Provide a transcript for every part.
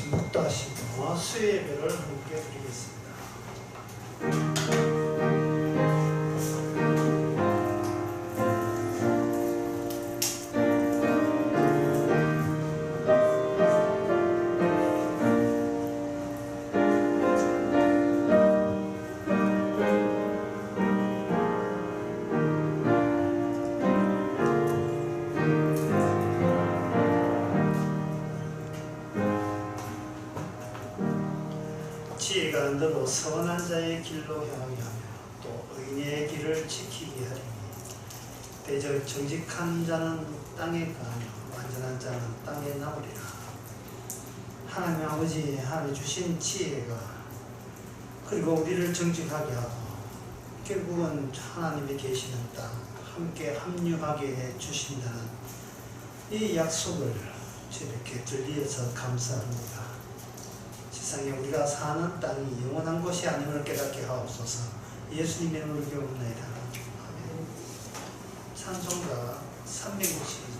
말씀 묵도하시고 수요 예배를 함께 드리겠습니다. 지혜가 너로 선한 자의 길로 향하게 하며 또 의인의 길을 지키게 하리니 대저 정직한 자는 땅에 거하며 완전한 자는 땅에 나오리라. 하나님 아버지, 하나님 주신 지혜가 그리고 우리를 정직하게 하고 결국은 하나님이 계시는 땅 함께 합류하게 해 주신다는 이 약속을 저렇게 들리어서 감사합니다. 세상에 우리가 사는 땅이 영원한 곳이 아님을 깨닫게 하옵소서. 예수님의 이름으로 기도합나이다. 아멘. 찬송가 360.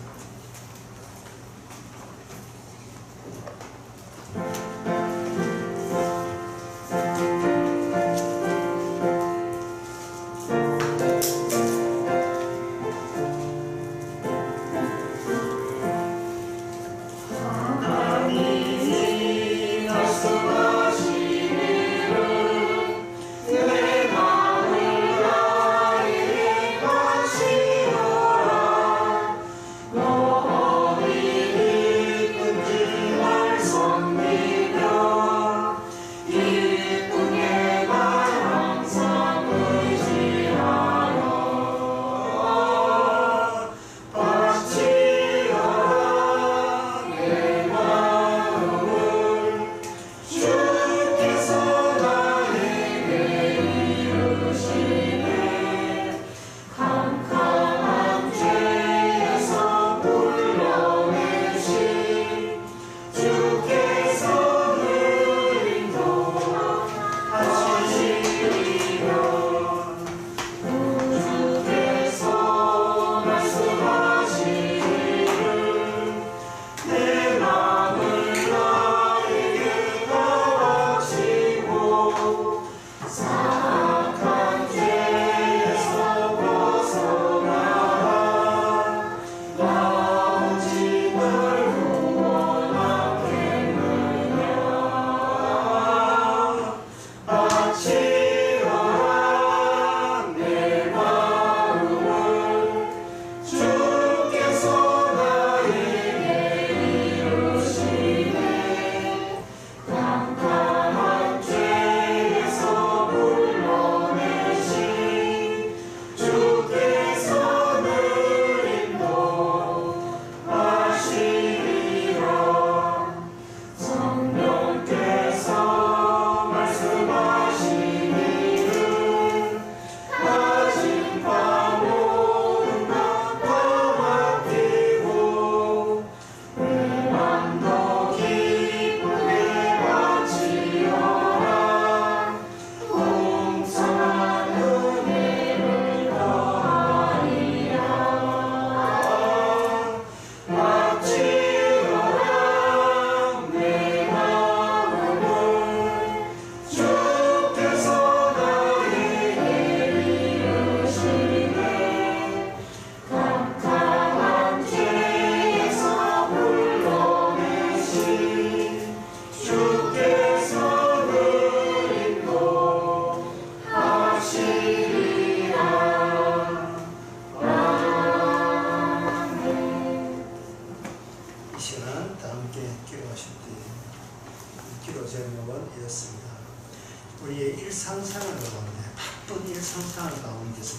우리의 일상생활 가운데 바쁜 일상생활 가운데서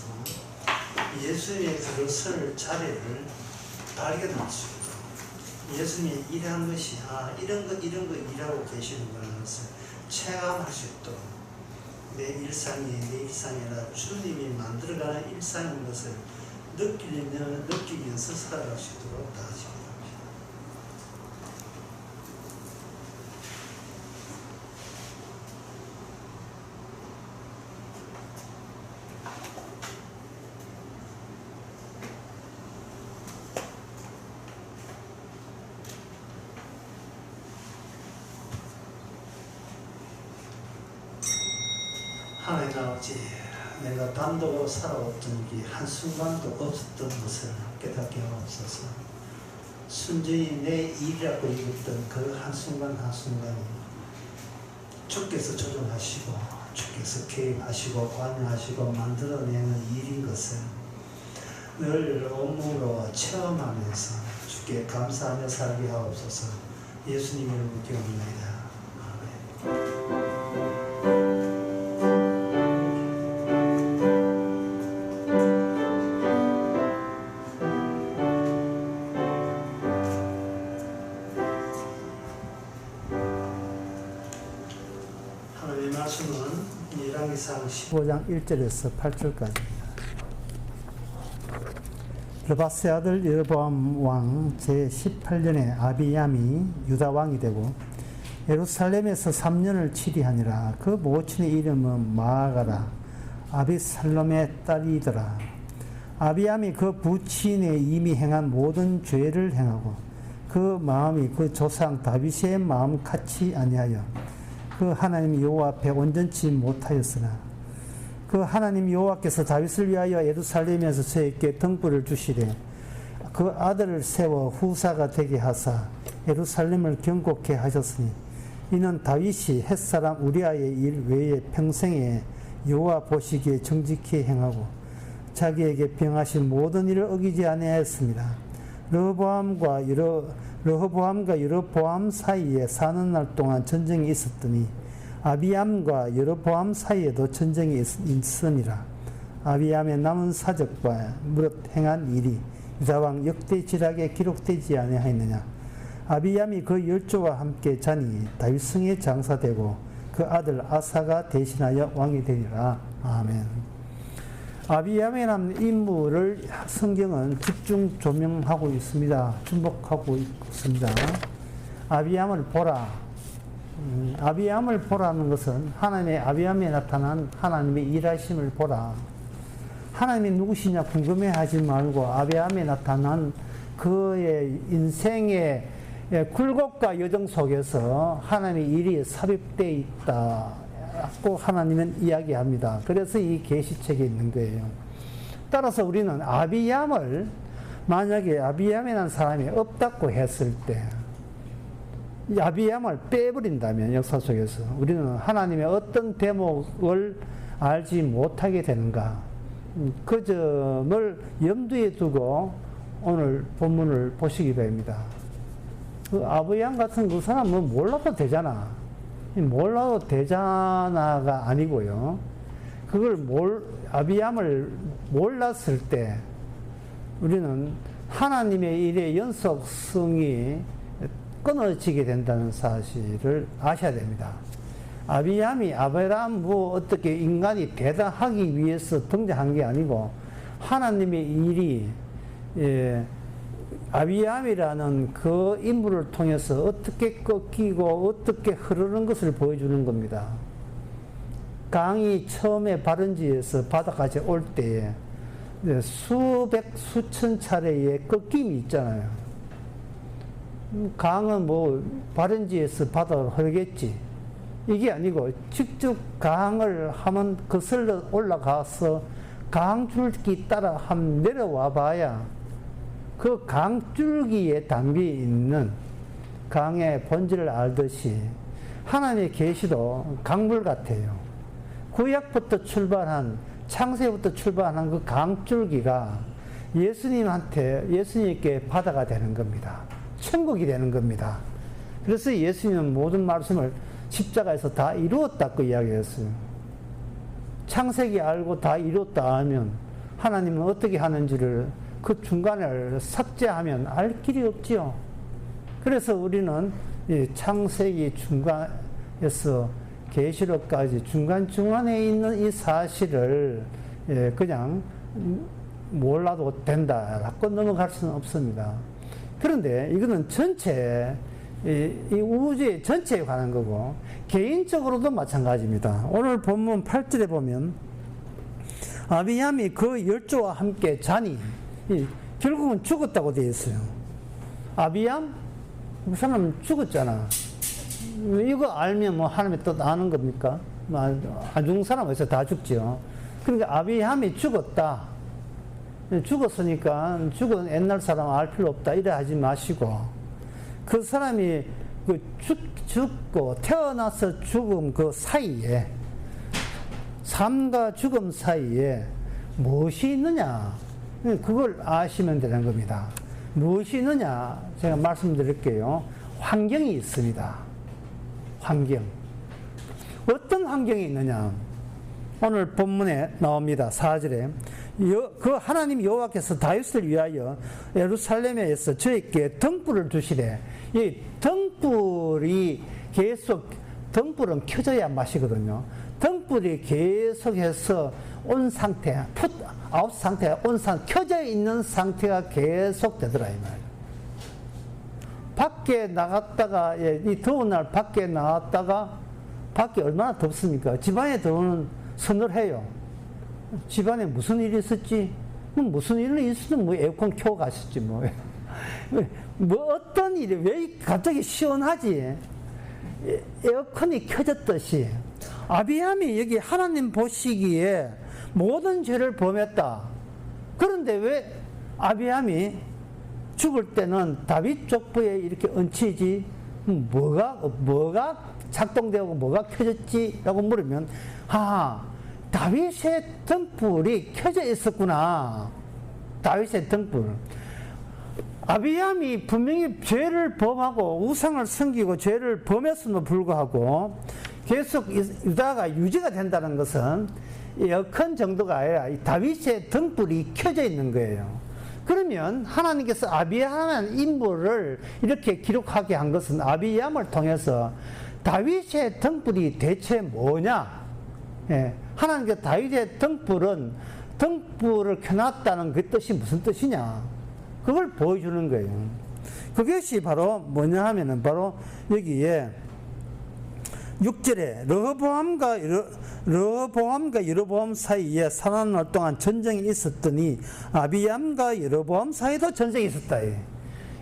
예수님의 그릇을 자리를 발견할 수 있고 예수님이 일한 것이 이런 거 일하고 계시는구나 것을 체감할 수 있도록 내 일상이 내 일상이 아니라 주님이 만들어가는 일상인 것을 느끼면서 살아갈 수 있도록 도와주시기 바랍니다. 하나님 아버지, 내가 단독으로 살아왔던 게 한순간도 없었던 것을 깨닫게 하옵소서. 순전히 내 일이라고 여겼던 그 한순간 한순간이 주께서 조정하시고 주께서 개입하시고 관여하시고 만들어내는 일인 것을 늘 온몸으로 체험하면서 주께 감사하며 살게 하옵소서. 예수님 이름으로 기도합니다. 하나님의 말씀은 열왕기상 15장 1절에서 8절까지입니다. 르바스의 아들 여로보암 왕 제18년에 아비얌이 유다 왕이 되고 예루살렘에서 3년을 치리하니라. 그 모친의 이름은 마아가라 아비살롬의 딸이더라. 아비암이 그 부친에 이미 행한 모든 죄를 행하고 그 마음이 그 조상 다윗의 마음 같이 아니하여 그 하나님 여호와 앞에 온전치 못하였으나 그 하나님 여호와께서 다윗을 위하여 예루살렘에서 저에게 등불을 주시되 그 아들을 세워 후사가 되게 하사 예루살렘을 경고케 하셨으니 이는 다윗이 햇사람 우리아의 일 외에 평생에 여호와 보시기에 정직히 행하고 자기에게 병하신 모든 일을 어기지 아니하였습니다. 르호보암과 여로보암 사이에 사는 날 동안 전쟁이 있었더니 아비암과 여로보암 사이에도 전쟁이 있으니라. 아비암의 남은 사적과 무릇 행한 일이 유다왕 역대지락에 기록되지 아니하였느냐. 아비암이 그 열조와 함께 자니 다윗성에 장사되고 그 아들 아사가 대신하여 왕이 되리라. 아멘. 아비암이라는 인물을 성경은 집중 조명하고 있습니다. 주목하고 있습니다. 아비암을 보라. 아비암을 보라는 것은 하나님의 아비암에 나타난 하나님의 일하심을 보라. 하나님이 누구시냐 궁금해하지 말고 아비암에 나타난 그의 인생의 굴곡과 여정 속에서 하나님의 일이 삽입되어 있다고 하나님은 이야기합니다. 그래서 이 계시책에 있는 거예요. 따라서 우리는 아비암을 만약에 아비암이라는 사람이 없다고 했을 때 아비암을 빼버린다면 역사 속에서 우리는 하나님의 어떤 대목을 알지 못하게 되는가, 그 점을 염두에 두고 오늘 본문을 보시기 바랍니다. 그 아비암 같은 그 사람은 몰라도 되잖아. 몰라도 되잖아가 아니고요. 그걸 아비암을 몰랐을 때 우리는 하나님의 일의 연속성이 끊어지게 된다는 사실을 아셔야 됩니다. 아비암이 아브라함 어떻게 인간이 대단하기 위해서 등장한 게 아니고 하나님의 일이 아비암이라는 그 인물을 통해서 어떻게 꺾이고 어떻게 흐르는 것을 보여주는 겁니다. 강이 처음에 바른지에서 바다까지 올 때에 수백 수천 차례의 꺾임이 있잖아요. 강은 바른지에서 바다로 흐르겠지. 이게 아니고 직접 강을 하면 거슬러 올라가서 강줄기 따라 한 내려와 봐야 그 강줄기에 담겨 있는 강의 본질을 알듯이 하나님의 계시도 강물 같아요. 구약부터 출발한, 창세부터 출발한 그 강줄기가 예수님께 바다가 되는 겁니다. 천국이 되는 겁니다. 그래서 예수님은 모든 말씀을 십자가에서 다 이루었다고 이야기했어요. 창세기 알고 다 이루었다 하면 하나님은 어떻게 하는지를 그 중간을 삭제하면 알 길이 없지요. 그래서 우리는 창세기 중간에서 계시록까지 중간중간에 있는 이 사실을 그냥 몰라도 된다라고 넘어갈 수는 없습니다. 그런데 이거는 전체, 이 우주의 전체에 관한 거고 개인적으로도 마찬가지입니다. 오늘 본문 8절에 보면 아비암이 그 열조와 함께 자니 결국은 죽었다고 되어 있어요. 아비암? 그 사람 죽었잖아. 이거 알면 하나님의 뜻 아는 겁니까? 안 죽는 사람 어디서 다 죽죠. 그러니까 아비함이 죽었다. 죽었으니까 죽은 옛날 사람 알 필요 없다. 이래 하지 마시고, 그 사람이 그 죽고 태어나서 죽음 그 사이에, 삶과 죽음 사이에 무엇이 있느냐, 그걸 아시면 되는 겁니다. 무엇이 있느냐, 제가 말씀드릴게요. 환경이 있습니다. 환경. 어떤 환경이 있느냐, 오늘 본문에 나옵니다. 4절에 그 하나님 여호와께서 다윗을 위하여 예루살렘에서 저에게 등불을 주시되, 이 등불이 계속, 등불은 켜져야 맛이거든요. 등불이 계속해서 온 상태, 아웃 상태가 온 상태, 켜져 있는 상태가 계속 되더라 이 말이에요. 밖에 나갔다가, 이 더운 날 밖에 나갔다가, 밖에 얼마나 덥습니까? 집안에 들어오는 서늘해요. 집안에 무슨 일이 있었지? 무슨 일이 있으면 뭐 에어컨 켜고 가셨지 뭐. 뭐 어떤 일이, 왜 갑자기 시원하지? 에어컨이 켜졌듯이 아비함이 여기 하나님 보시기에 모든 죄를 범했다. 그런데 왜 아비함이 죽을 때는 다윗 족보에 이렇게 얹히지, 뭐가 작동되고 뭐가 켜졌지? 라고 물으면, 다윗의 등불이 켜져 있었구나. 다윗의 등불. 아비함이 분명히 죄를 범하고 우상을 섬기고 죄를 범했음에도 불구하고 계속 유다가 유지가 된다는 것은 에어컨 정도가 아니라 다윗의 등불이 켜져 있는 거예요. 그러면 하나님께서 아비함의 인물을 이렇게 기록하게 한 것은 아비함을 통해서 다윗의 등불이 대체 뭐냐? 하나님께서 다윗의 등불을 켜놨다는 그 뜻이 무슨 뜻이냐? 그걸 보여주는 거예요. 그것이 바로 뭐냐 하면은 바로 여기에 6절에 르호보암과 여로보암 사이에 3년 동안 전쟁이 있었더니 아비암과 여로보암 사이도 전쟁이 있었다.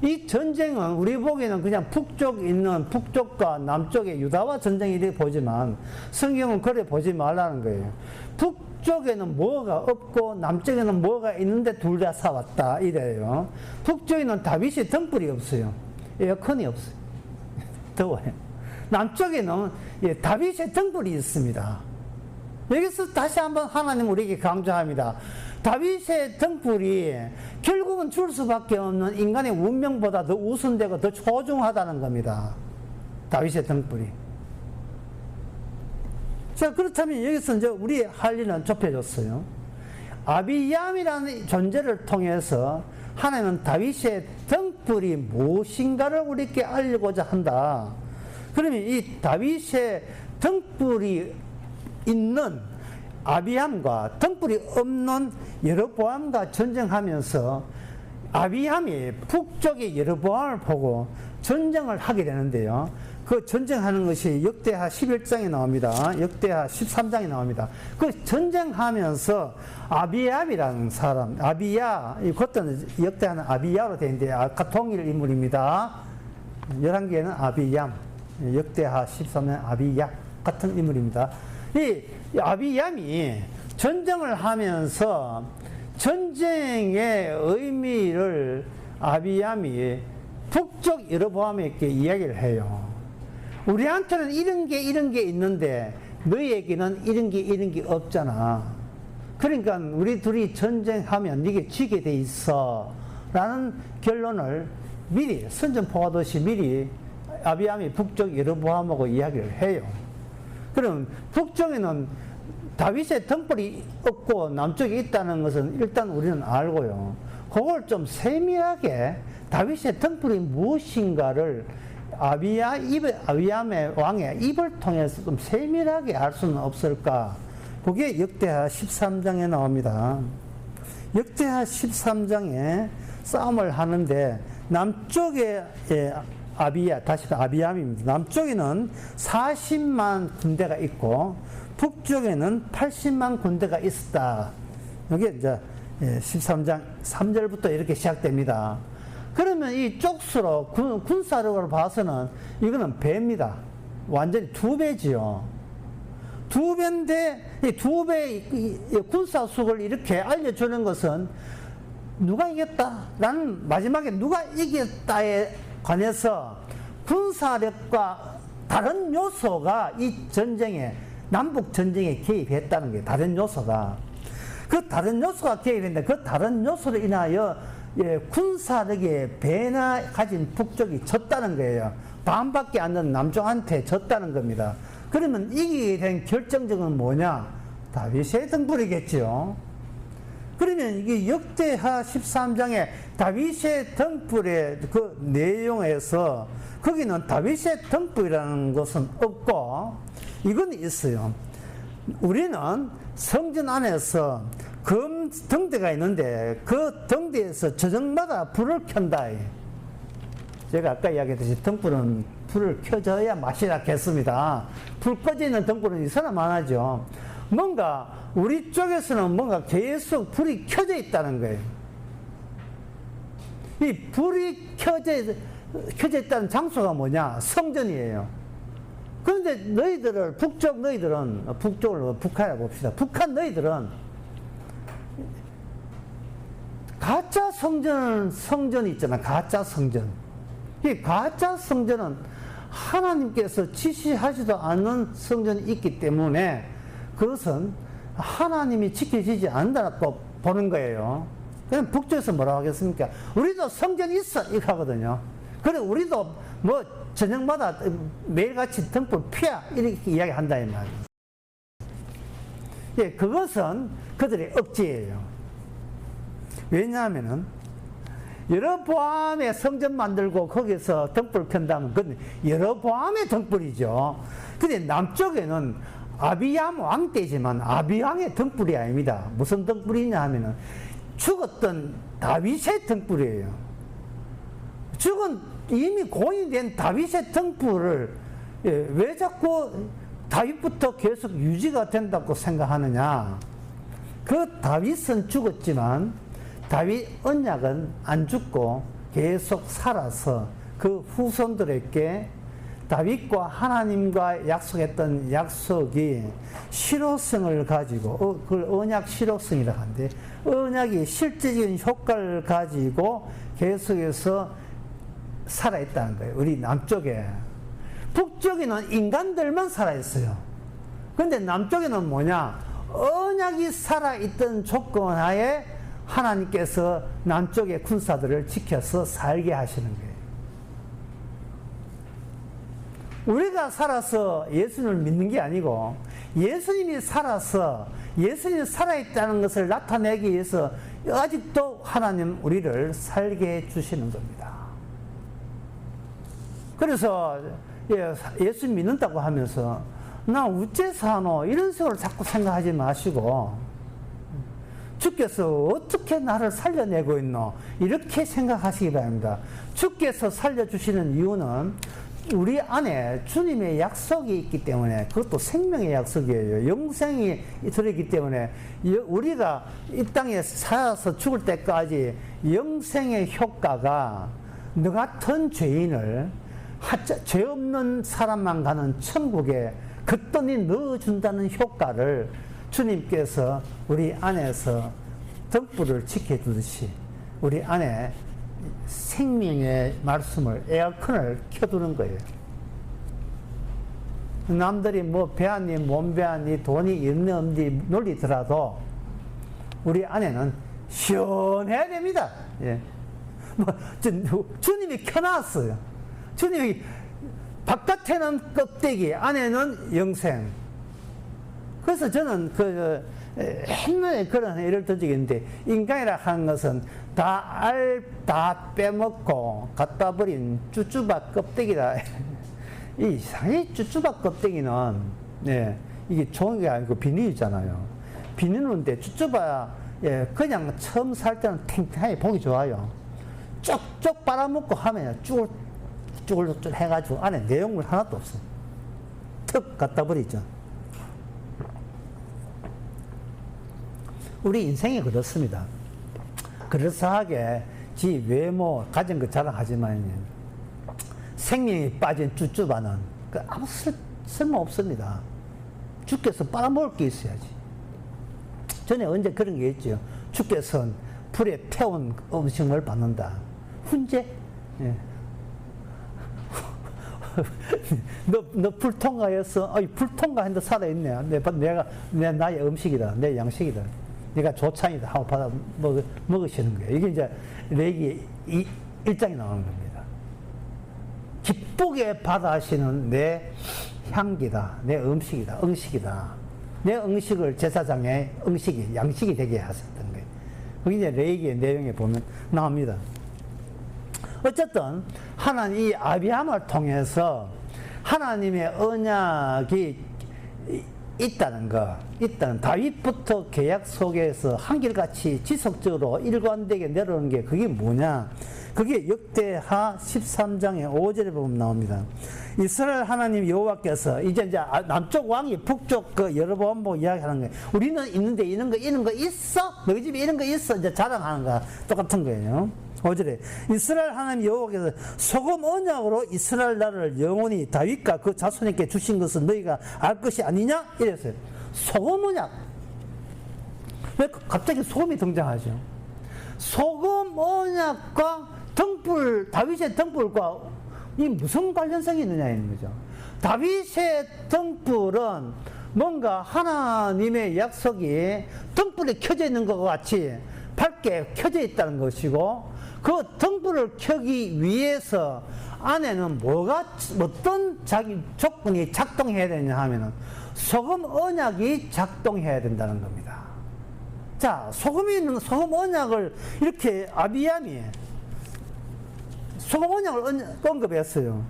이 전쟁은 우리 보기에는 그냥 북쪽과 남쪽에 유다와 전쟁이 이렇게 보지만 성경은 그래 보지 말라는 거예요. 북쪽에는 뭐가 없고 남쪽에는 뭐가 있는데 둘 다 싸웠다 이래요. 북쪽에는 다윗의 등불이 없어요. 에어컨이 없어요. 더워요. 남쪽에는 다윗의 등불이 있습니다. 여기서 다시 한번 하나님 우리에게 강조합니다. 다윗의 등불이 결국은 줄 수밖에 없는 인간의 운명보다 더 우선되고 더 소중하다는 겁니다. 다윗의 등불이. 자, 그렇다면 여기서 이제 우리 할 일은 좁혀졌어요. 아비얌이라는 존재를 통해서 하나님은 다윗의 등불이 무엇인가를 우리에게 알려고자 한다. 그러면 이 다윗의 등불이 있는 아비함과 등불이 없는 여로보암과 전쟁하면서 아비함이 북쪽의 여로보암을 보고 전쟁을 하게 되는데요. 그 전쟁하는 것이 역대하 11장에 나옵니다. 역대하 13장에 나옵니다. 그 전쟁하면서 아비압이라는 사람, 그것도 역대하는 아비야로 되는데 아까 동일 인물입니다. 11개는 아비얌, 역대하 13년 아비야 같은 인물입니다. 이 아비얌이 전쟁을 하면서 전쟁의 의미를 아비얌이 북쪽 여로보암에게 이야기를 해요. 우리한테는 이런 게 있는데 너희에게는 이런 게 없잖아. 그러니까 우리 둘이 전쟁하면 네게 지게 돼 있어 라는 결론을 미리 선전포하듯이 미리 아비암이 북쪽 여로보암하고 이야기를 해요. 그럼 북쪽에는 다윗의 등불이 없고 남쪽에 있다는 것은 일단 우리는 알고요. 그걸 좀 세밀하게 다윗의 등불이 무엇인가를 아비암의 왕의 입을 통해서 좀 세밀하게 알 수는 없을까? 그게 역대하 13장에 나옵니다. 역대하 13장에 싸움을 하는데 남쪽에 아비암입니다. 남쪽에는 40만 군대가 있고 북쪽에는 80만 군대가 있었다. 이게 이제 13장 3절부터 이렇게 시작됩니다. 그러면 이 쪽수로 군사력으로 봐서는 이거는 배입니다. 완전히 2배지요. 두 배인데 이 두 배의 군사수를 이렇게 알려주는 것은 누가 이겼다라는, 마지막에 누가 이겼다에 관해서 군사력과 다른 요소가 이 전쟁에, 남북 전쟁에 개입했다는 게, 다른 요소가. 그 다른 요소가 개입했는데 그 다른 요소로 인하여 군사력의 배나 가진 북쪽이 졌다는 거예요. 반밖에 안 되는 남쪽한테 졌다는 겁니다. 그러면 이기게 된 결정적은 뭐냐? 다윗의 등불이겠죠. 그러면 이게 역대하 13장의 다윗의 등불의 그 내용에서 거기는 다윗의 등불이라는 것은 없고, 이건 있어요. 우리는 성전 안에서 금 등대가 있는데 그 등대에서 저녁마다 불을 켠다. 제가 아까 이야기했듯이 등불은 불을 켜져야 맛이 나겠습니다. 불 꺼져 있는 등불은 이사람 안 하죠. 뭔가 우리 쪽에서는 뭔가 계속 불이 켜져 있다는 거예요. 이 불이 켜져 있다는 장소가 뭐냐? 성전이에요. 그런데 너희들을, 북쪽 너희들은, 북쪽을 북한이라고 봅시다. 북한 너희들은 가짜 성전이 있잖아. 가짜 성전. 이 가짜 성전은 하나님께서 지시하지도 않는 성전이 있기 때문에 그것은 하나님이 지켜지지 않는다고 보는 거예요. 그럼 북쪽에서 뭐라고 하겠습니까? 우리도 성전이 있어! 이렇게 하거든요. 그래, 우리도 뭐 저녁마다 매일같이 등불 피야! 이렇게 이야기한다, 이 말이에요. 예, 그것은 그들의 억지예요. 왜냐하면은, 여로보암의 성전 만들고 거기서 등불 켠다면 그건 여로보암의 등불이죠. 근데 남쪽에는 아비암 왕 때지만 아비왕의 등불이 아닙니다. 무슨 등불이냐 하면은 죽었던 다윗의 등불이에요. 이미 고인된 다윗의 등불을 왜 자꾸 다윗부터 계속 유지가 된다고 생각하느냐? 그 다윗은 죽었지만 다윗 언약은 안 죽고 계속 살아서 그 후손들에게 다윗과 하나님과 약속했던 약속이 실효성을 가지고, 그걸 언약 실효성이라고 하는데, 언약이 실질적인 효과를 가지고 계속해서 살아있다는 거예요. 우리 남쪽에. 북쪽에는 인간들만 살아있어요. 근데 남쪽에는 뭐냐? 언약이 살아있던 조건 하에 하나님께서 남쪽의 군사들을 지켜서 살게 하시는 거예요. 우리가 살아서 예수님을 믿는 게 아니고 예수님이 살아서 예수님이 살아있다는 것을 나타내기 위해서 아직도 하나님 우리를 살게 해주시는 겁니다. 그래서 예수 믿는다고 하면서 나 어째 사노 이런 식으로 자꾸 생각하지 마시고 주께서 어떻게 나를 살려내고 있노 이렇게 생각하시기 바랍니다. 주께서 살려주시는 이유는 우리 안에 주님의 약속이 있기 때문에, 그것도 생명의 약속이에요. 영생이 들어있기 때문에 우리가 이 땅에 살아서 죽을 때까지 영생의 효과가 너 같은 죄인을 죄 없는 사람만 가는 천국에 그돈이 넣어준다는 효과를 주님께서 우리 안에서 등불을 지켜주듯이 우리 안에 생명의 말씀을, 에어컨을 켜두는 거예요. 남들이 뭐 배하니 몸배하니 돈이 있니 없니 놀리더라도 우리 안에는 시원해야 됩니다. 예. 뭐 주님이 켜놨어요. 주님이 바깥에는 껍데기, 안에는 영생. 그래서 저는 옛날에 그런 예를 든 적이 있는데, 인간이라 하는 것은 다 빼먹고 갖다 버린 쭈쭈박 껍데기다. 이 쭈쭈박 껍데기는, 네, 이게 종이가 아니고 비닐이잖아요. 비닐인데 쭈쭈박, 그냥 처음 살 때는 탱탱하게 보기 좋아요. 쪽쪽 빨아먹고 하면 쭈글쭈글 해가지고 안에 내용물 하나도 없어. 턱 갖다 버리죠. 우리 인생이 그렇습니다. 그럴싸하게 지 외모 가진 거 자랑하지만 생명이 빠진 쭈쭈바는 아무 쓸모 없습니다. 주께서 빨아먹을 게 있어야지. 전에 언제 그런 게 있죠. 주께서는 불에 태운 음식을 받는다. 훈제? 예. 너 불통과했어. 불 통과했는데 살아있네. 나의 음식이다. 내 양식이다. 네가 조찬이다 하고 받아 먹으시는 거예요. 이게 이제 레기 1장에 나오는 겁니다. 기쁘게 받아시는 내 향기다. 내 음식이다. 응식이다. 내 응식을 제사장의 응식이, 양식이 되게 하셨던 거예요. 그게 이제 레기의 내용에 보면 나옵니다. 어쨌든 하나님 이 아비함을 통해서 하나님의 언약이 있다는 다윗부터 계약 속에서 한결같이 지속적으로 일관되게 내려오는 게 그게 뭐냐? 그게 역대하 13장의 5절에 보면 나옵니다. 이스라엘 하나님 여호와께서 이제 남쪽 왕이 북쪽 그 여로보암 보고 이야기하는 거예요. 우리는 있는데 이런 거 있어? 너희 집에 이런 거 있어? 이제 자랑하는 거 똑같은 거예요. 5절에 이스라엘 하나님 여호와께서 소금 언약으로 이스라엘 나라를 영원히 다윗과 그 자손에게 주신 것은 너희가 알 것이 아니냐? 이랬어요. 소금 언약. 왜 갑자기 소금이 등장하죠? 소금 언약과 등불, 다윗의 등불과 이 무슨 관련성이 있느냐 있는 거죠. 다윗의 등불은 뭔가 하나님의 약속이 등불이 켜져 있는 것 같이 밝게 켜져 있다는 것이고, 그 등불을 켜기 위해서 안에는 어떤 조건이 작동해야 되냐 하면은 소금 언약이 작동해야 된다는 겁니다. 자, 소금 언약을 이렇게 아비함이 소금 언약을 언급했어요.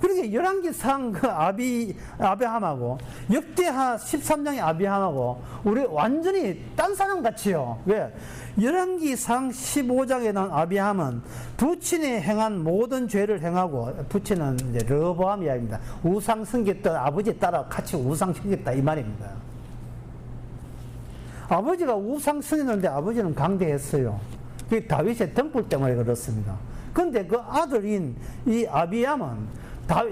그러게 열왕기상 그 아비함하고 역대하 13장의 아비함하고 우리 완전히 딴 사람 같이요. 왜? 열왕기상 15장에 나온 아비함은 부친이 행한 모든 죄를 행하고, 부친은 이제 르호보암 이야기입니다. 우상 섬겼던 아버지 따라 같이 우상 섬겼다 이 말입니다. 아버지가 우상 섬겼는데 아버지는 강대했어요. 그게 다윗의 등불 때문에 그렇습니다. 근데 그 아들인 이 아비함은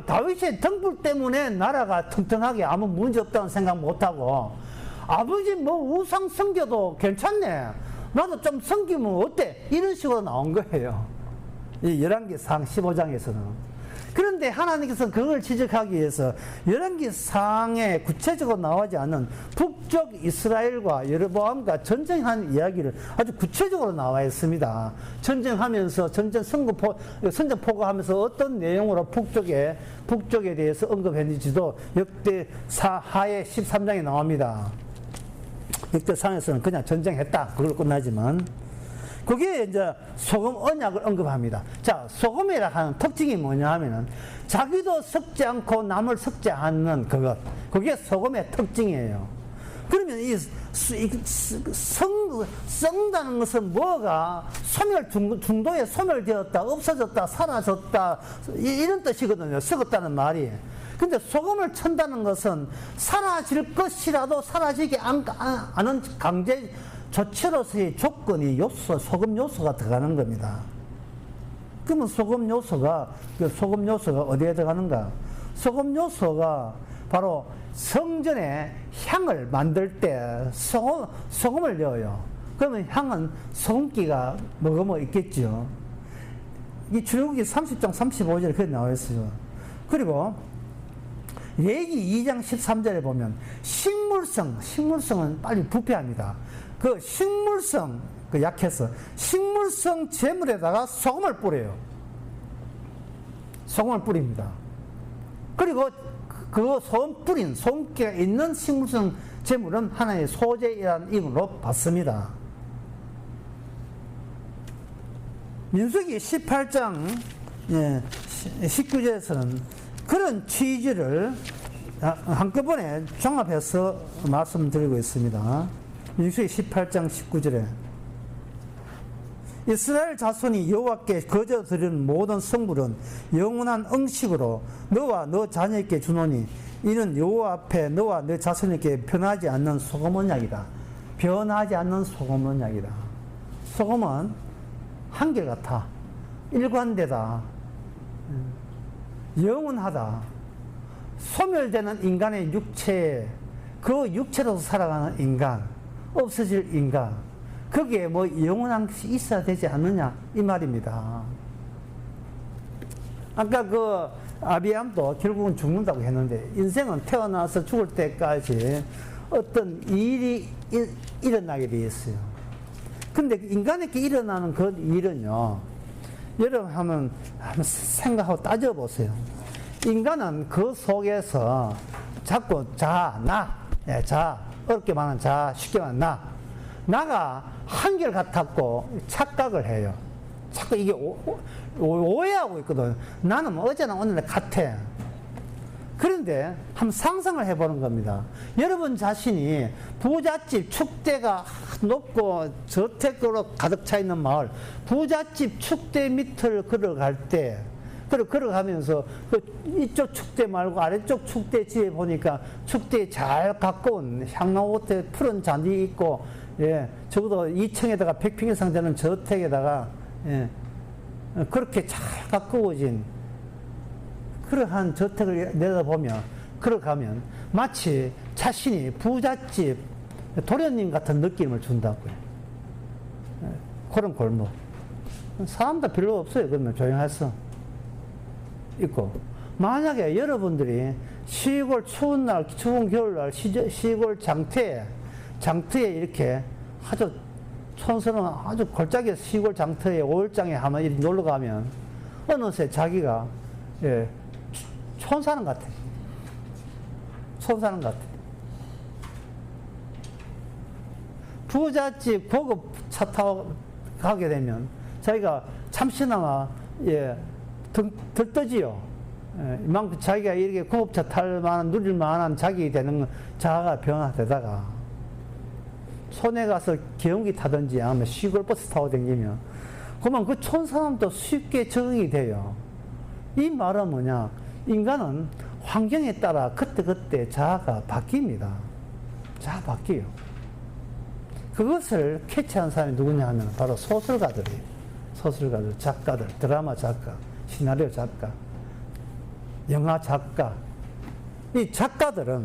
다윗의 등불 때문에 나라가 튼튼하게 아무 문제 없다는 생각 못하고, 아버지 뭐 우상 섬겨도 괜찮네, 나도 좀 섬기면 어때? 이런 식으로 나온 거예요. 이 열왕기상 15장에서는. 그런데 하나님께서 그걸 지적하기 위해서 열왕기상에 구체적으로 나오지 않은 북쪽 이스라엘과 여로보암과 전쟁한 이야기를 아주 구체적으로 나와 있습니다. 전쟁하면서 선전포고하면서 어떤 내용으로 북쪽에 대해서 언급했는지도 역대하의 13장에 나옵니다. 역대상에서는 그냥 전쟁했다 그걸로 끝나지만, 그게 이제 소금 언약을 언급합니다. 자, 소금이라 하는 특징이 뭐냐 하면은 자기도 섞지 않고 남을 섞지 않는 그것, 그게 소금의 특징이에요. 그러면 썩다는 것은 뭐가 중도에 소멸되었다, 없어졌다, 사라졌다 이런 뜻이거든요. 썩었다는 말이. 근데 소금을 천다는 것은 사라질 것이라도 사라지지 않은 강제 조치로서의 조건이 소금 요소가 들어가는 겁니다. 그러면 소금 요소가 어디에 들어가는가? 소금 요소가 바로 성전에 향을 만들 때 소금을 넣어요. 그러면 향은 소금기가 머금어 있겠죠. 이 출애굽기 30장 35절에 그렇게 나와 있어요. 그리고 레기 2장 13절에 보면 식물성은 빨리 부패합니다. 그 식물성, 약해서 식물성 제물에다가 소금을 뿌려요. 소금을 뿌립니다. 그리고 그 소금기가 있는 식물성 제물은 하나의 소재이라는 의미로 받습니다. 민수기 18장 19절에서는 그런 취지를 한꺼번에 종합해서 말씀드리고 있습니다. 민수기 18장 19절에 이스라엘 자손이 여호와께 거저 드리는 모든 성물은 영원한 응식으로 너와 너 자녀에게 주노니 이는 여호와 앞에 너와 너 자손에게 변하지 않는 소금 언약이다. 변하지 않는 소금 언약이다. 소금은 한결같아, 일관되다, 영원하다. 소멸되는 인간의 육체에 그 육체로서 살아가는 인간, 없어질 인간, 거기에 뭐 영원한 것이 있어야 되지 않느냐 이 말입니다. 아까 그 아비암도 결국은 죽는다고 했는데, 인생은 태어나서 죽을 때까지 어떤 일이 일어나게 되어 있어요. 근데 인간에게 일어나는 그 일은요, 여러분 한번 생각하고 따져보세요. 인간은 그 속에서 자꾸 어렵게 말하는 쉽게 말하는 나가 한결같았고 착각을 해요. 자꾸 이게 오해하고 있거든. 나는 어제나 오늘날 같아. 그런데 한번 상상을 해보는 겁니다. 여러분 자신이 부잣집 축대가 높고 저택으로 가득 차 있는 마을, 부잣집 축대 밑을 걸어갈 때, 걸어가면서 이쪽 축대 말고 아래쪽 축대 집에 보니까 축대에 잘 가까운 향나무밭에 푸른 잔디 있고, 예, 적어도 2층에다가 100평 이상 되는 저택에다가, 예, 그렇게 잘 가까워진 그러한 저택을 내다보면, 걸어가면 마치 자신이 부잣집 도련님 같은 느낌을 준다고요. 그런 골목. 사람도 별로 없어요. 그러면 조용해서 있고. 만약에 여러분들이 시골 추운 날, 추운 겨울날 시골 장터에 이렇게 아주 촌스러운 아주 골짜기 시골 장터에 5일장에 한번 이렇게 놀러 가면 어느새 자기가, 예, 촌사람 같아. 촌사람 같아. 부잣집 고급 차 타고 가게 되면 자기가 잠시나마, 예, 들떠지요. 예, 이만큼 자기가 이렇게 고급차 탈 만한, 누릴 만한 자기 되는 자아가 변화되다가 손에 가서 경기 타든지 아니면 시골 버스 타고 다니면 그러면 그 촌사람도 쉽게 적응이 돼요. 이 말은 뭐냐? 인간은 환경에 따라 그때그때 자아가 바뀝니다. 자아 바뀌어요. 그것을 캐치한 사람이 누구냐 하면 바로 소설가들이에요. 소설가들, 작가들, 드라마 작가, 시나리오 작가, 영화 작가. 이 작가들의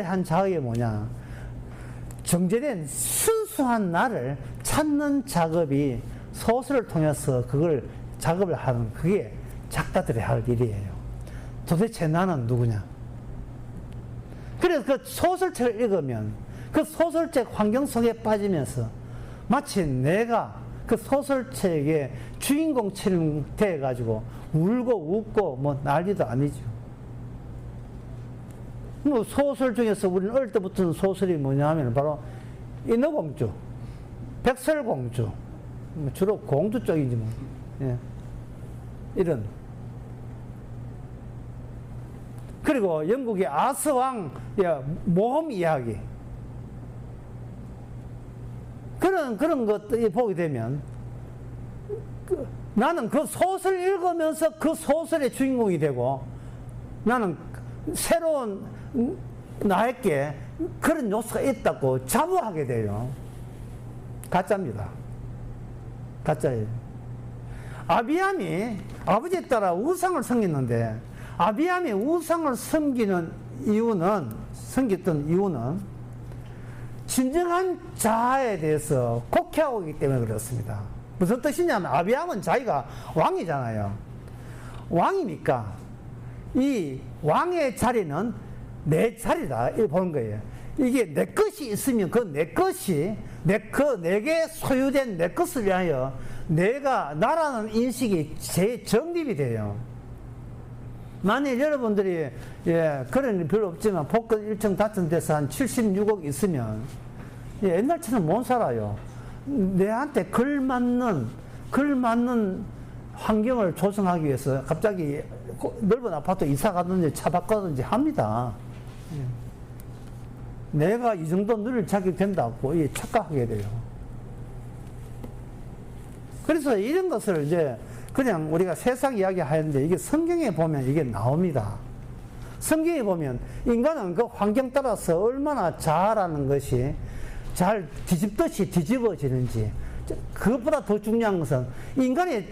한 자아가 뭐냐? 정제된 순수한 나를 찾는 작업이 소설을 통해서 그걸 작업을 하는, 그게 작가들이 할 일이에요. 도대체 나는 누구냐? 그래서 그 소설책을 읽으면 그 소설책 환경 속에 빠지면서 마치 내가 그 소설책의 주인공처럼 돼가지고 울고 웃고 뭐 난리도 아니죠. 뭐 소설 중에서 우리는 어릴 때부터는 소설이 뭐냐 하면 바로 인어공주, 백설공주, 주로 공주 쪽이지 뭐. 예. 이런. 그리고 영국의 아스왕 모험 이야기. 그런 것들이 보게 되면 나는 그 소설 읽으면서 그 소설의 주인공이 되고 나는 새로운 나에게 그런 요소가 있다고 자부하게 돼요. 가짜입니다. 가짜예요. 아비암이 아버지에 따라 우상을 섬겼는데 아비암이 우상을 섬겼던 이유는 진정한 자아에 대해서 곡해하고 있기 때문에 그렇습니다. 무슨 뜻이냐면 아비암은 자기가 왕이잖아요. 왕이니까 이 왕의 자리는 내 자리다 이렇게 보는 거예요. 이게 내 것이 있으면 그 내 것이 내게 소유된 내 것을 위하여 내가 나라는 인식이 재정립이 돼요. 만일 여러분들이 그런 일 별로 없지만 복권 1층 당첨 돼서 한 76억 있으면 옛날처럼 못 살아요. 내한테 걸맞는 환경을 조성하기 위해서 갑자기 넓은 아파트 이사 가든지 차 바꾸든지 합니다. 내가 이 정도 누릴 자격이 된다고 착각하게 돼요. 그래서 이런 것을 이제 그냥 우리가 세상 이야기 하는데 이게 성경에 보면 이게 나옵니다. 성경에 보면 인간은 그 환경 따라서 얼마나 자아라는 것이 잘 뒤집듯이 뒤집어지는지, 그것보다 더 중요한 것은 인간이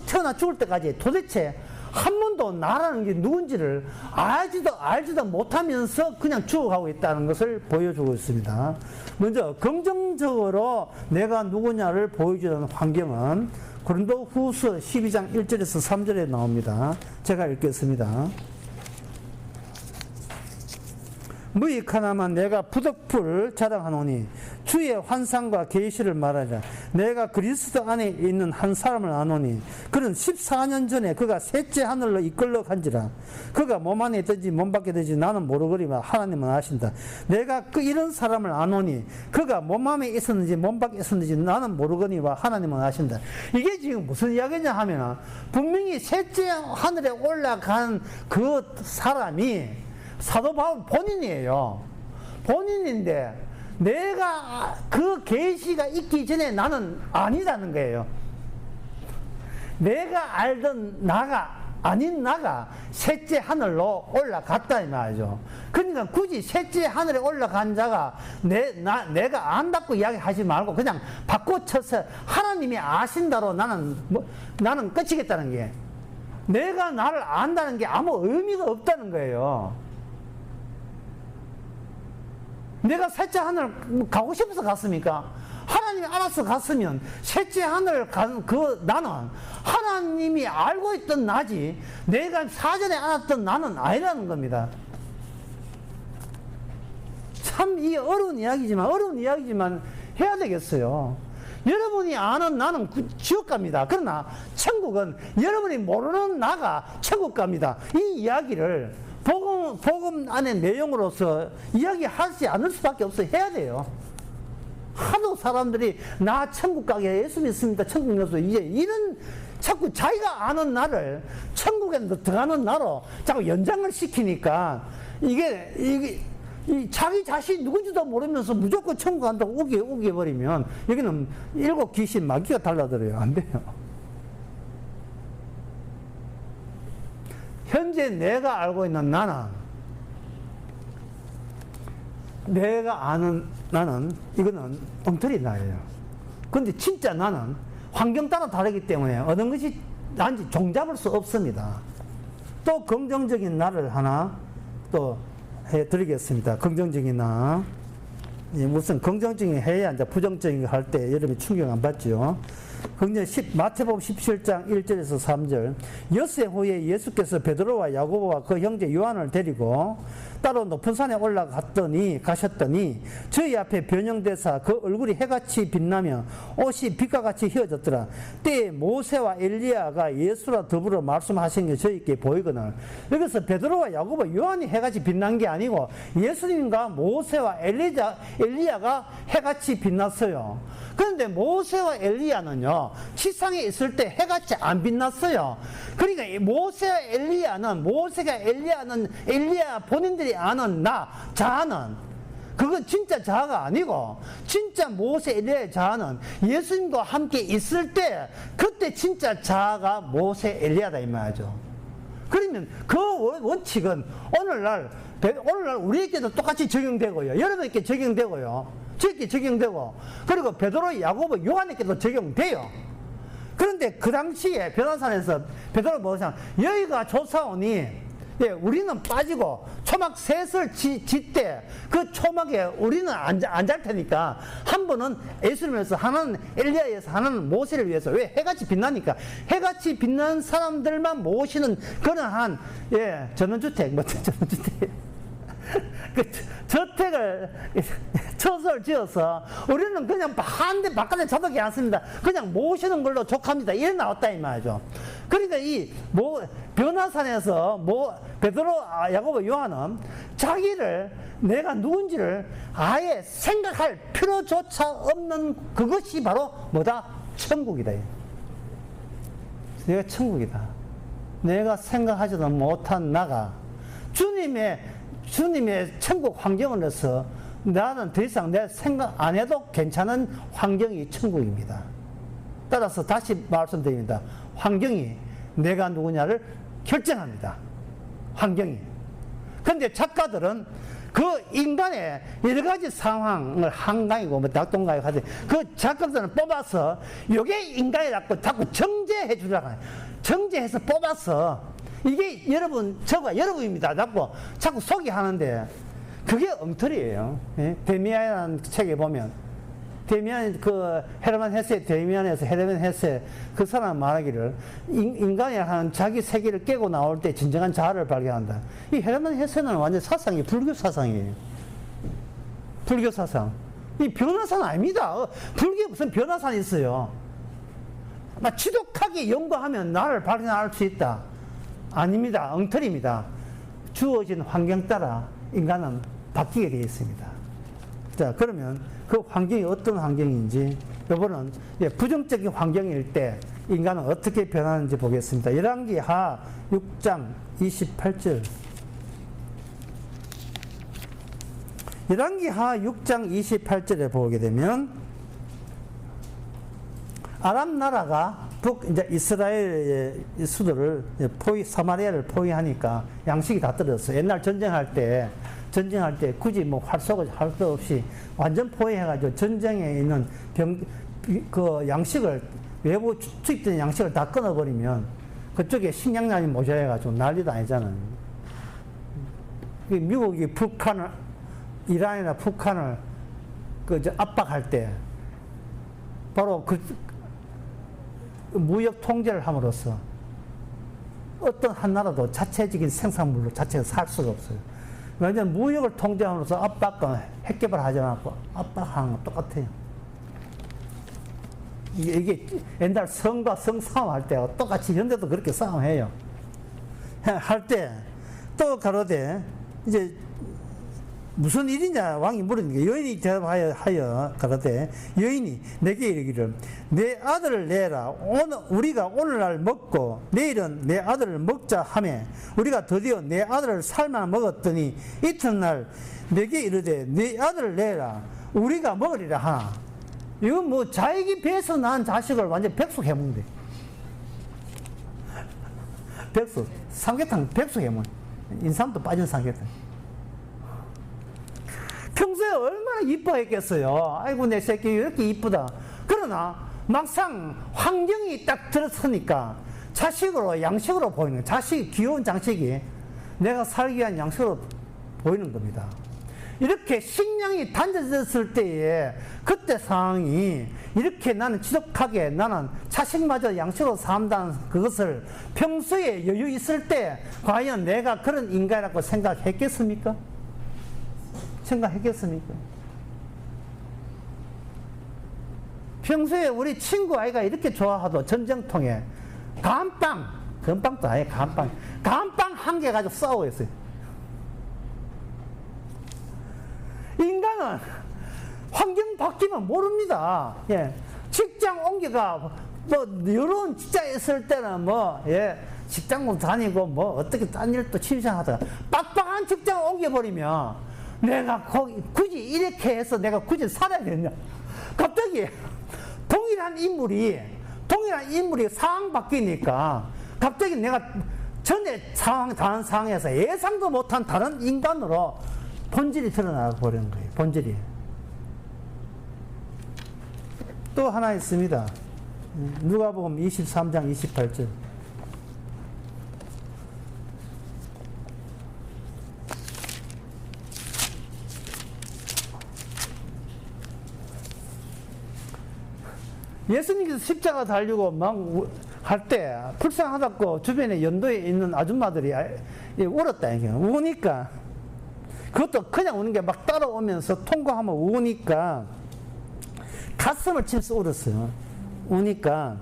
태어나 죽을 때까지 도대체 한 번도 나라는 게 누군지를 알지도 못하면서 그냥 죽어가고 있다는 것을 보여주고 있습니다. 먼저 긍정적으로 내가 누구냐를 보여주는 환경은 고린도후서 12장 1절에서 3절에 나옵니다. 제가 읽겠습니다. 무익 하나만 내가 부득불 자랑하노니 주의 환상과 계시를 말하자. 내가 그리스도 안에 있는 한 사람을 아노니 그는 14년 전에 그가 셋째 하늘로 이끌러 간지라. 그가 몸 안에 있든지 몸 밖에 있든지 나는 모르거니와 하나님은 아신다. 내가 이런 사람을 아노니 그가 몸 안에 있었는지 몸 밖에 있었는지 나는 모르거니와 하나님은 아신다. 이게 지금 무슨 이야기냐 하면 분명히 셋째 하늘에 올라간 그 사람이 사도 바울 본인이에요. 본인인데 내가 그 계시가 있기 전에 나는 아니라는 거예요. 내가 알던 나가 아닌 나가 셋째 하늘로 올라갔다 이 말이죠. 그러니까 굳이 셋째 하늘에 올라간 자가 내가 안다고 이야기하지 말고 그냥 바꿔쳐서 하나님이 아신다로 나는 끝이겠다는 게, 내가 나를 안다는 게 아무 의미가 없다는 거예요. 내가 셋째 하늘 가고 싶어서 갔습니까? 하나님이 알아서 갔으면 셋째 하늘 간 나는 하나님이 알고 있던 나지 내가 사전에 알았던 나는 아니라는 겁니다. 참 이 어려운 이야기지만 해야 되겠어요. 여러분이 아는 나는 지옥 갑니다. 그러나 천국은 여러분이 모르는 나가 천국 갑니다. 이 이야기를 복음 안의 내용으로서 이야기하지 않을 수밖에 없어요. 해야 돼요. 하도 사람들이 나 천국 가게 예수 믿습니다. 천국 가서 이제 이런 자꾸 자기가 아는 나를 천국에 들어가는 나로 자꾸 연장을 시키니까 이게 자기 자신이 누군지도 모르면서 무조건 천국 간다고 우겨버리면 여기는 일곱 귀신 마귀가 달라들어요. 안 돼요. 현재 내가 알고 있는 내가 아는 나는 이거는 엉터리 나예요. 근데 진짜 나는 환경 따라 다르기 때문에 어느 것이 난지 종잡을 수 없습니다. 또 긍정적인 나를 하나 또 해드리겠습니다. 긍정적인 나. 무슨 긍정적인 해야 이제 부정적인 거 할 때 여러분이 충격 안 받죠. 마태복음 17장 1절에서 3절. 엿새 후에 예수께서 베드로와 야고보와 그 형제 요한을 데리고 따로 높은 산에 가셨더니 저희 앞에 변형되사 그 얼굴이 해같이 빛나며 옷이 빛과 같이 휘어졌더라. 때에 모세와 엘리야가 예수와 더불어 말씀하신 게 저희께 보이거늘. 여기서 베드로와 야고보 요한이 해같이 빛난 게 아니고 예수님과 모세와 엘리야가 해같이 빛났어요. 그런데 모세와 엘리야는요 지상에 있을 때 해같이 안 빛났어요. 그러니까 모세와 엘리야 본인들이 아는 자아는 그건 진짜 자아가 아니고 진짜 모세 엘리야의 자아는 예수님과 함께 있을 때 그때 진짜 자아가 모세 엘리야다 이 말이죠. 그러면 그 원칙은 오늘날 우리에게도 똑같이 적용되고요. 여러분에게 적용되고요. 저에게 적용되고 그리고 베드로, 야고보, 요한에게도 적용돼요. 그런데 그 당시에 변화산에서 베드로 뭐냐 여기가 조사오니 우리는 빠지고 초막 셋을 짓되 그 초막에 우리는 안 잘 테니까 한 분은 예수님에서 하나는 엘리야에서 하나는 모세를 위해서 왜 해같이 빛나니까 해같이 빛나는 사람들만 모시는 그러한 전원주택 그 저택을 처소를 지어서 우리는 그냥 한대 바깥에 자독이 않습니다. 그냥 모시는 걸로 족합니다. 이래 나왔다 이 말이죠. 그러니까 변화산에서 베드로, 야고보, 요한은 자기를 내가 누군지를 아예 생각할 필요조차 없는 그것이 바로 뭐다? 천국이다. 내가 천국이다. 내가 생각하지도 못한 나가 주님의 천국 환경으로서 나는 더 이상 내 생각 안 해도 괜찮은 환경이 천국입니다. 따라서 다시 말씀드립니다. 환경이 내가 누구냐를 결정합니다. 환경이. 그런데 작가들은 그 인간의 여러 가지 상황을 한강이고 낙동강이고 하듯이 그 작가들은 뽑아서 이게 인간이라고 자꾸 정제해 주려고 해요. 정제해서 뽑아서 이게 여러분, 저가 여러분입니다. 자꾸 속이 하는데, 그게 엉터리예요. 예? 데미안이라는 책에 보면, 데미안, 헤르만 헤세, 데미안에서 헤르만 헤세, 그 사람 말하기를, 인간이 하는 자기 세계를 깨고 나올 때 진정한 자아를 발견한다. 이 헤르만 헤세는 완전 사상이 불교 사상이에요. 불교 사상. 이 변화산 아닙니다. 불교에 무슨 변화산이 있어요. 막 지독하게 연구하면 나를 발견할 수 있다. 아닙니다. 엉터리입니다. 주어진 환경 따라 인간은 바뀌게 되어 있습니다. 자, 그러면 그 환경이 어떤 환경인지, 이번은 부정적인 환경일 때 인간은 어떻게 변하는지 보겠습니다. 열왕기하 6장 28절. 열왕기하 6장 28절에 보게 되면, 아람 나라가 이제 이스라엘의 수도를 사마리아를 포위하니까 양식이 다 떨어졌어요. 옛날 전쟁할 때 굳이 뭐 활쏘고 할 수 없이 완전 포위해가지고 전쟁에 있는 양식을, 외부 투입된 양식을 다 끊어버리면 그쪽에 식량난이 모자라가지고 난리도 아니잖아요. 미국이 이란이나 북한을 압박할 때 바로 무역 통제를 함으로써 어떤 한 나라도 자체적인 생산물로 자체가 살 수가 없어요. 왜냐하면 무역을 통제함으로써 압박과 핵개발 하지 않고 압박하는 거 똑같아요. 이게 옛날 성과 성 싸움할 때 똑같이 현대도 그렇게 싸움해요. 할 때 또 가로되 이제 무슨 일이냐 왕이 물으니까 여인이 대답하여 가로되 여인이 내게 이르기를 내 아들을 내라. 우리가 오늘날 먹고 내일은 내 아들을 먹자 하매 우리가 드디어 내 아들을 삶아 먹었더니 이튿날 내게 이르되 내 아들을 내라. 우리가 먹으리라 하나. 이건 뭐 자익이 배에서 난 자식을 완전 백숙 해먹는데. 백숙. 삼계탕 백숙 해먹는. 인삼도 빠진 삼계탕. 평소에 얼마나 이뻐했겠어요. 아이고 내 새끼 이렇게 이쁘다. 그러나 막상 환경이 딱 들어서니까 자식으로 양식으로 보이는, 자식 귀여운 장식이 내가 살기 위한 양식으로 보이는 겁니다. 이렇게 식량이 단절됐을 때에 그때 상황이 이렇게 나는 지독하게 나는 자식마저 양식으로 산다는 그것을 평소에 여유 있을 때 과연 내가 그런 인간이라고 생각했겠습니까? 생각했겠습니까? 평소에 우리 친구 아이가 이렇게 좋아하도 전쟁통에 건빵도 아니에요. 감빵 한 개 가지고 싸우고 있어요. 인간은 환경 바뀌면 모릅니다. 예. 직장 옮기가 여러 직장에 있을 때는 직장도 다니고 어떻게 딴 일도 취미생활하다가 빡빡한 직장을 옮겨버리면 내가 굳이 이렇게 해서 내가 굳이 살아야 되냐. 갑자기 동일한 인물이 상황 바뀌니까 갑자기 내가 전에 다른 상황에서 예상도 못한 다른 인간으로 본질이 드러나 버리는 거예요. 본질이. 또 하나 있습니다. 누가복음 23장 28절. 예수님께서 십자가 달리고 막 할 때 불쌍하다고 주변에 연도에 있는 아줌마들이 울었다. 우니까 그것도 그냥 우는 게 막 따라오면서 통과하면 우니까 가슴을 치면서 울었어요. 우니까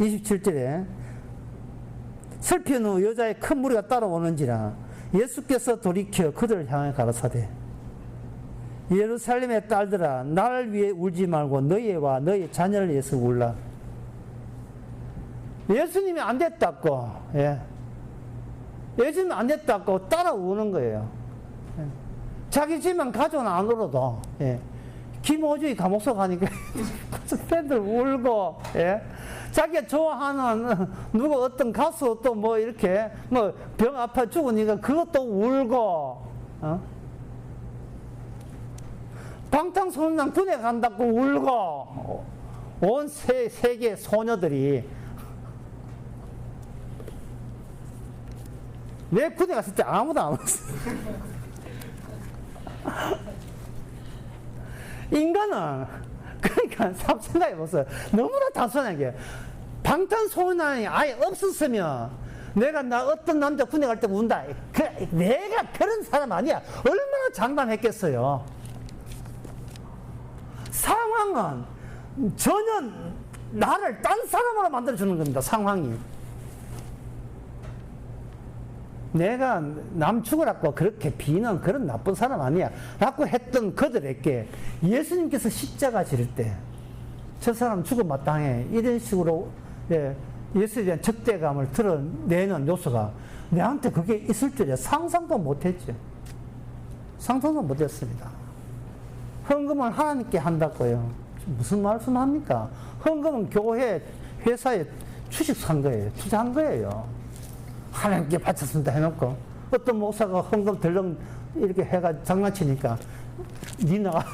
27절에 슬픈 후 여자의 큰 무리가 따라오는지라 예수께서 돌이켜 그들을 향해 가라사대 예루살렘의 딸들아 나를 위해 울지 말고 너희와 너희 자녀를 위해서 울라. 예수님이 안 됐다고, 예수님이 안 됐다고 따라 우는 거예요. 자기 집만 가져는 안 울어도, 김호주의 감옥소 가니까 팬들 울고, 자기가 좋아하는 누구 어떤 가수 또 이렇게 병 아파 죽으니까 그것도 울고, 방탄소년단 군에 간다고 울고, 온 세계 소녀들이 내 군대 갔을 때 아무도 안 왔어. 인간은, 그러니까 생각해보세요. 너무나 단순하게. 방탄소년단이 아예 없었으면 내가 어떤 남자 군대 갈 때 운다. 내가 그런 사람 아니야. 얼마나 장담했겠어요. 상황은 전혀 나를 딴 사람으로 만들어주는 겁니다. 상황이. 내가 남 죽으라고 그렇게 비는 그런 나쁜 사람 아니야 라고 했던 그들에게 예수님께서 십자가 지를 때 저 사람 죽음 마땅해 이런 식으로 예수에 대한 적대감을 드러내는 요소가 내한테 그게 있을 줄이야 상상도 못했죠. 상상도 못했습니다. 헌금을 하나님께 한다고요. 무슨 말씀합니까? 헌금은 교회 회사에 주식 산 거예요. 투자한 거예요. 하나님께 바쳤습니다 해놓고 어떤 목사가 헌금 덜렁 이렇게 해가 장난치니까 니 나가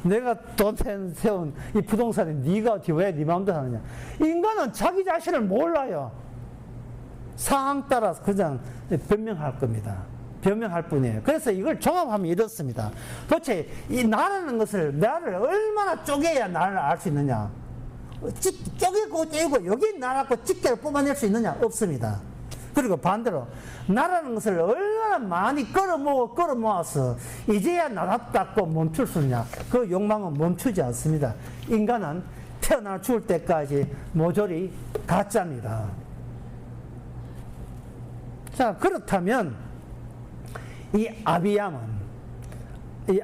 내가 돈 세운 이 부동산에 니가 왜 니 마음대로 하느냐. 인간은 자기 자신을 몰라요. 상황 따라서 그냥 변명할 겁니다. 변명할 뿐이에요. 그래서 이걸 종합하면 이렇습니다. 도대체 이 나라는 것을 나를 얼마나 쪼개야 나를 알 수 있느냐. 쪼개고 떼고 여기 나라고 집게를 뽑아낼 수 있느냐. 없습니다. 그리고 반대로 나라는 것을 얼마나 많이 끌어모아서 이제야 나답다고 멈출 수 있냐. 그 욕망은 멈추지 않습니다. 인간은 태어나 죽을 때까지 모조리 가짜입니다. 자, 그렇다면 이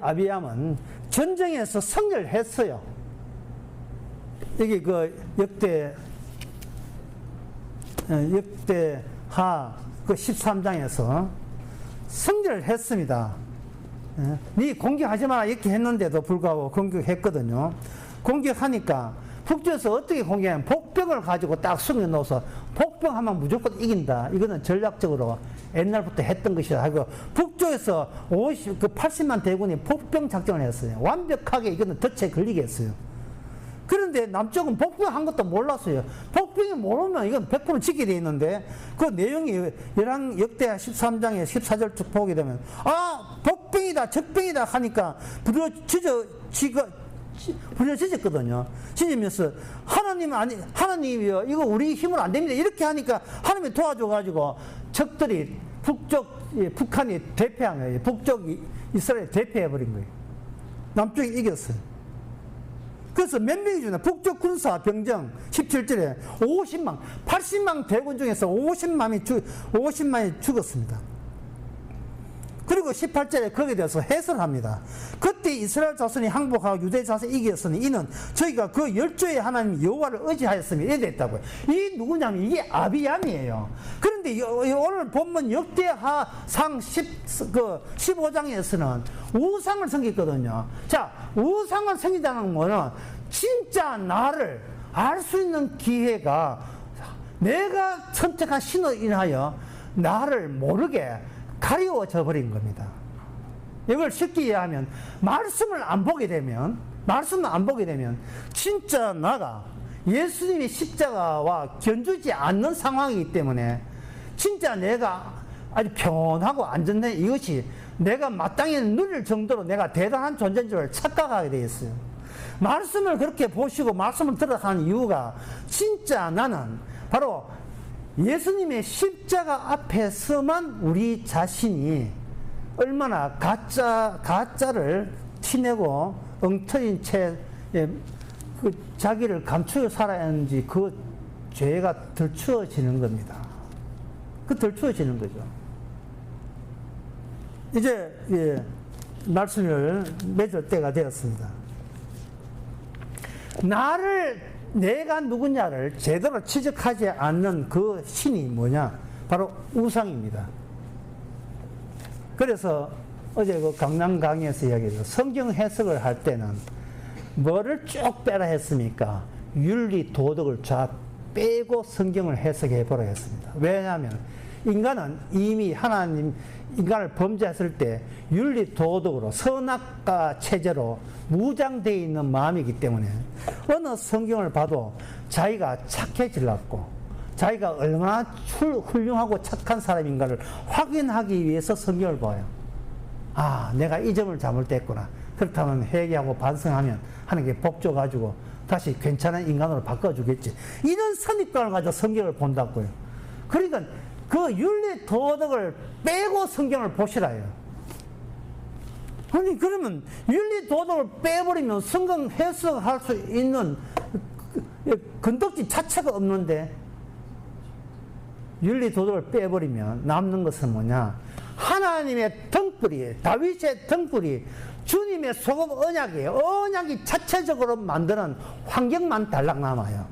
아비암은 전쟁에서 승리를 했어요. 여기 그 역대하 그 13장에서 승리를 했습니다. 네 공격하지 마라 이렇게 했는데도 불구하고 공격했거든요. 공격하니까 북쪽에서 어떻게 공격하냐면 복병을 가지고 딱 숨겨 놓아서 복병하면 무조건 이긴다. 이거는 전략적으로 옛날부터 했던 것이다 하고 북쪽에서 80만 대군이 복병 작전을 했어요. 완벽하게 이거는 덫에 걸리게 했어요. 그런데 남쪽은 복병한 것도 몰랐어요. 복병이 모르면 이건 100% 지게 돼 있는데 그 내용이 역대하 13장에 14절 쭉 보게 되면 복병이다 적병이다 하니까 부러지졌거든요. 지지면서 하나님이요 이거 우리 힘으로 안 됩니다. 이렇게 하니까 하나님이 도와줘가지고 적들이 북한이 대패한 거예요. 북쪽이 이스라엘 대패해버린 거예요. 남쪽이 이겼어요. 그래서 몇 명이 죽나? 북쪽 군사 병정 17절에 80만 대군 중에서 50만이 죽었습니다. 그리고 18절에 거기에 대해서 해설을 합니다. 그때 이스라엘 자손이 항복하고 유대 자손이 이겼으니 이는 저희가 그 열조의 하나님 여호와를 의지하였으며 이래 됐다고요. 이 누구냐면 이게 아비암이에요. 그런데 오늘 본문 역대하상 15장에서는 우상을 섬겼거든요. 자, 우상을 섬기자는 거는 진짜 나를 알 수 있는 기회가 내가 선택한 신으로 인하여 나를 모르게 가리워져 버린 겁니다. 이걸 쉽게 이해하면 말씀을 안 보게 되면 진짜 나가 예수님의 십자가와 견주지 않는 상황이기 때문에 진짜 내가 아주 평온하고 안전해 이것이 내가 마땅히 누릴 정도로 내가 대단한 존재인 줄 착각하게 되었어요. 말씀을 그렇게 보시고 말씀을 들어가는 이유가 진짜 나는 바로 예수님의 십자가 앞에서만 우리 자신이 얼마나 가짜를 티내고 엉터리인 채 그 자기를 감추어 살아야 하는지 그 죄가 덜추어지는 겁니다. 덜추어지는 거죠. 이제 말씀을 맺을 때가 되었습니다. 내가 누구냐를 제대로 지적하지 않는 그 신이 뭐냐? 바로 우상입니다. 그래서 어제 그 강남 강의에서 이야기했죠. 성경 해석을 할 때는 뭐를 쭉 빼라 했습니까? 윤리, 도덕을 쫙 빼고 성경을 해석해 보라 했습니다. 왜냐하면 인간은 이미 인간을 범죄했을 때 윤리, 도덕으로 선악과 체제로 무장되어 있는 마음이기 때문에 어느 성경을 봐도 자기가 착해지려고 자기가 얼마나 훌륭하고 착한 사람인가를 확인하기 위해서 성경을 봐요. 아, 내가 이 점을 잘못했구나. 그렇다면 회개하고 반성하면 하나님께 복 줘가지고 다시 괜찮은 인간으로 바꿔주겠지. 이런 선입관을 가지고 성경을 본다고요. 그러니까 그 윤리 도덕을 빼고 성경을 보시라요. 아니, 그러면 윤리 도덕을 빼버리면 성경 해석할 수 있는 건덕지 자체가 없는데, 윤리 도덕을 빼버리면 남는 것은 뭐냐? 하나님의 등불이, 다윗의 등불이 주님의 소금 언약이에요. 언약이 자체적으로 만드는 환경만 달랑 남아요.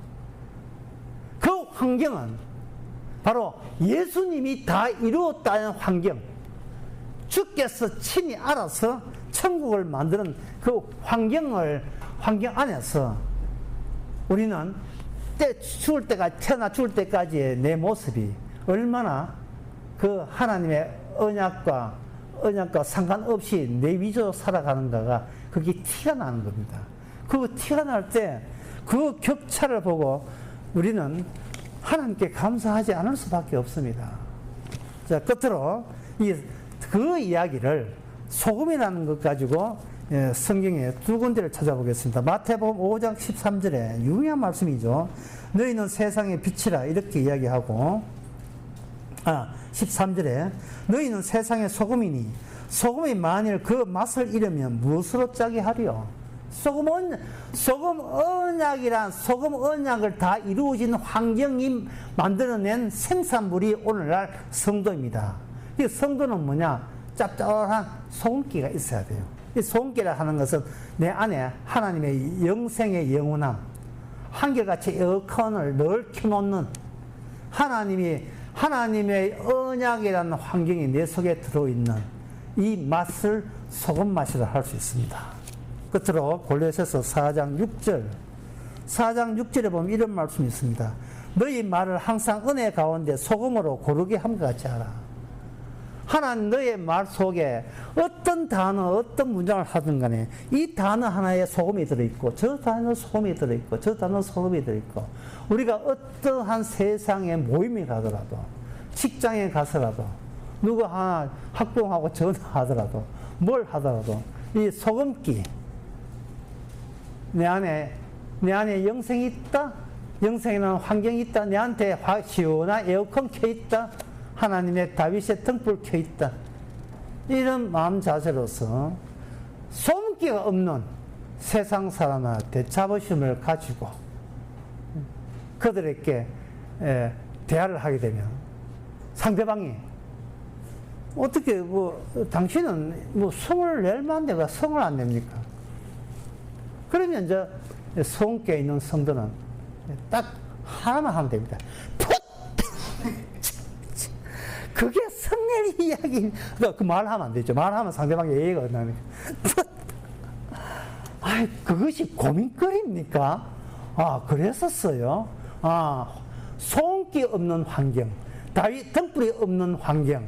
그 환경은 바로 예수님이 다 이루었다는 환경, 주께서 친히 알아서 천국을 만드는 그 환경 안에서 우리는 태어나 죽을 때까지의 내 모습이 얼마나 그 하나님의 언약과 상관없이 내 위주로 살아가는가가 그게 티가 나는 겁니다. 그 티가 날 때 그 격차를 보고 우리는 하나님께 감사하지 않을 수밖에 없습니다. 자, 끝으로 그 이야기를 소금이라는 것 가지고 성경에 두 군데를 찾아보겠습니다. 마태복음 5장 13절에 유명한 말씀이죠. 너희는 세상의 빛이라 이렇게 이야기하고, 13절에 너희는 세상의 소금이니 소금이 만일 그 맛을 잃으면 무엇으로 짜게 하리요? 소금 언약을 다 이루어진 환경이 만들어낸 생산물이 오늘날 성도입니다. 이 성도는 뭐냐? 짭짤한 소금기가 있어야 돼요. 이 소금기라 하는 것은 내 안에 하나님의 영생의 영원함, 한결같이 에어컨을 늘 켜놓는 하나님의 언약이라는 환경이 내 속에 들어있는 이 맛을 소금 맛이라 할 수 있습니다. 끝으로 골로새서 4장 6절에 보면 이런 말씀이 있습니다. 너희 말을 항상 은혜 가운데 소금으로 고르게 함과 같이 하라. 하나님 너의 말 속에 어떤 단어, 어떤 문장을 하든 간에 이 단어 하나에 소금이 들어있고 저 단어 소금이 들어있고 저 단어 소금이 들어있고, 우리가 어떠한 세상에 모임에 가더라도, 직장에 가서라도, 누구 하나 학부형하고 전화하더라도, 뭘 하더라도 이 소금기, 내 안에 영생이 있다, 영생이라는 환경이 있다, 내한테 시원한 에어컨 켜 있다, 하나님의 다윗의 등불 켜 있다, 이런 마음 자세로서 소금기가 없는 세상 사람한테 자부심을 가지고 그들에게 대화를 하게 되면 상대방이 어떻게 당신은 성을 낼 만한데 왜 성을 안 냅니까? 그러면 이제 소금기에 있는 성도는 딱 하나만 하면 됩니다. 그게 성낼 이야기. 그 말하면 안 되죠. 말하면 상대방이 예의가 안 나니까. 그것이 고민거리입니까? 그랬었어요. 소금기 없는 환경, 다윗 등불이 없는 환경,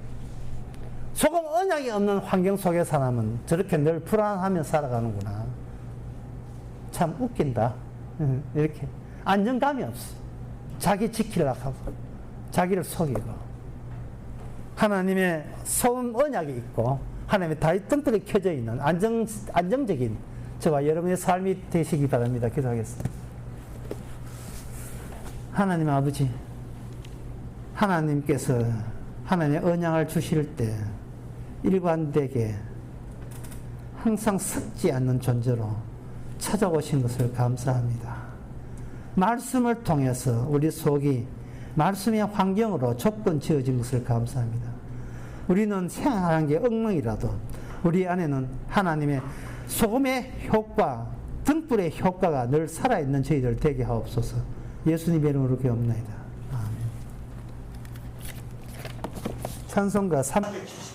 소금 언약이 없는 환경 속의 사람은 저렇게 늘 불안하며 살아가는구나. 참 웃긴다. 이렇게 안정감이 없어. 자기 지키려고 하고 자기를 속이고, 하나님의 소금 언약이 있고 하나님의 다윗 등불이 켜져 있는 안정적인 저와 여러분의 삶이 되시기 바랍니다. 기도하겠습니다. 하나님 아버지, 하나님께서 하나님의 언약을 주실 때 일관되게 항상 섞지 않는 존재로 찾아오신 것을 감사합니다. 말씀을 통해서 우리 속이 말씀의 환경으로 조건 지어진 것을 감사합니다. 우리는 생각하는 게 엉망이라도 우리 안에는 하나님의 소금의 효과, 등불의 효과가 늘 살아있는 저희들 되게 하옵소서. 예수님의 이름으로 기도합니다. 아멘. 찬송가 379.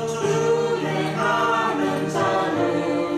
주의 나는 자는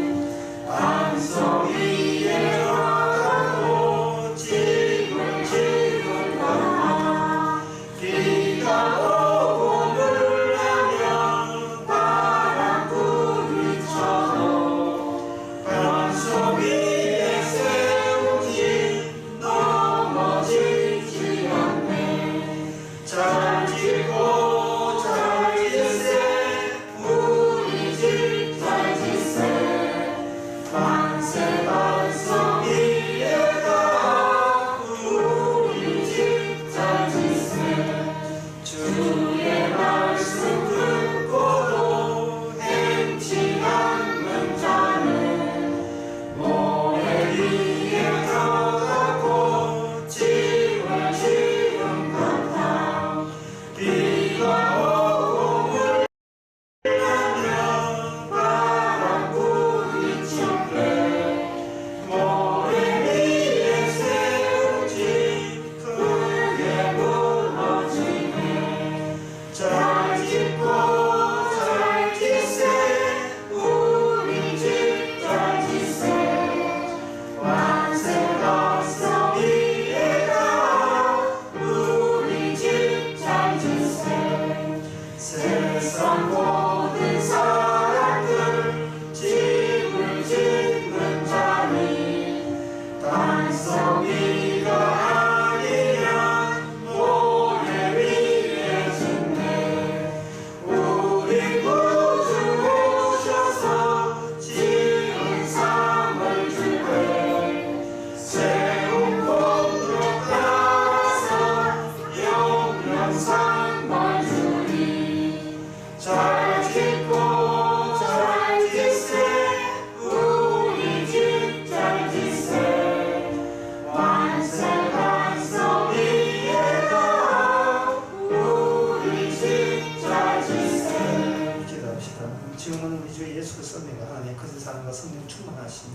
지금은 우리 주 예수 그리스도가 하나님 그 사람과 성령 충만하시니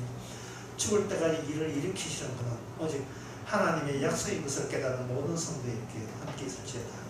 죽을 때까지 일을 일으키시는 분은 오직 하나님의 약속인 것을 깨달은 모든 성도에게 함께 있을지어다.